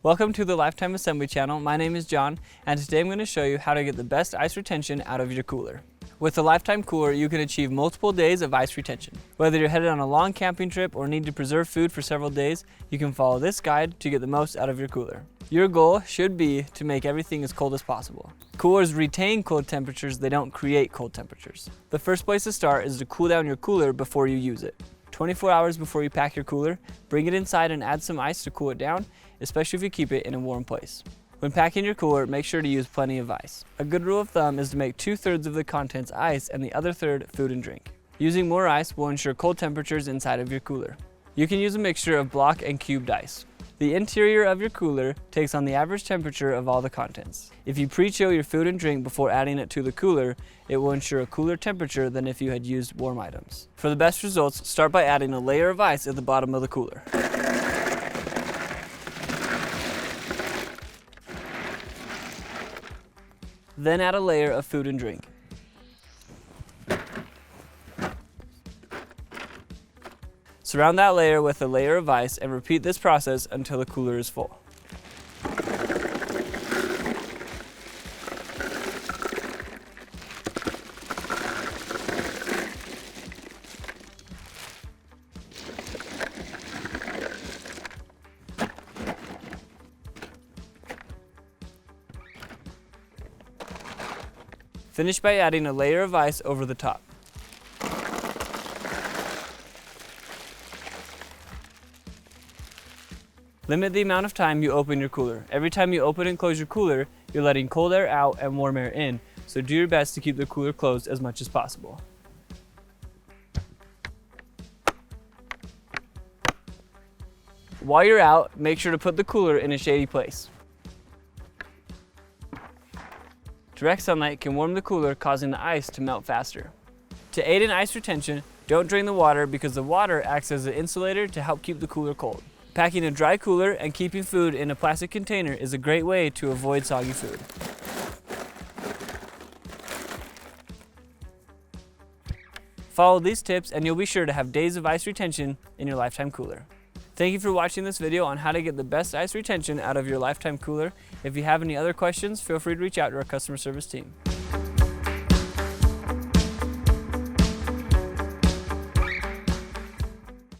Welcome to the Lifetime Assembly channel. My name is John, and today I'm going to show you how to get the best ice retention out of your cooler. With the Lifetime Cooler, you can achieve multiple days of ice retention. Whether you're headed on a long camping trip or need to preserve food for several days, you can follow this guide to get the most out of your cooler. Your goal should be to make everything as cold as possible. Coolers retain cold temperatures, they don't create cold temperatures. The first place to start is to cool down your cooler before you use it. 24 hours before you pack your cooler, bring it inside and add some ice to cool it down, especially if you keep it in a warm place. When packing your cooler, make sure to use plenty of ice. A good rule of thumb is to make 2/3 of the contents ice and the other third food and drink. Using more ice will ensure cold temperatures inside of your cooler. You can use a mixture of block and cubed ice. The interior of your cooler takes on the average temperature of all the contents. If you pre-chill your food and drink before adding it to the cooler, it will ensure a cooler temperature than if you had used warm items. For the best results, start by adding a layer of ice at the bottom of the cooler. Then add a layer of food and drink. Surround that layer with a layer of ice and repeat this process until the cooler is full. Finish by adding a layer of ice over the top. Limit the amount of time you open your cooler. Every time you open and close your cooler, you're letting cold air out and warm air in, so do your best to keep the cooler closed as much as possible. While you're out, make sure to put the cooler in a shady place. Direct sunlight can warm the cooler, causing the ice to melt faster. To aid in ice retention, don't drain the water because the water acts as an insulator to help keep the cooler cold. Packing a dry cooler and keeping food in a plastic container is a great way to avoid soggy food. Follow these tips and you'll be sure to have days of ice retention in your Lifetime cooler. Thank you for watching this video on how to get the best ice retention out of your Lifetime cooler. If you have any other questions, feel free to reach out to our customer service team.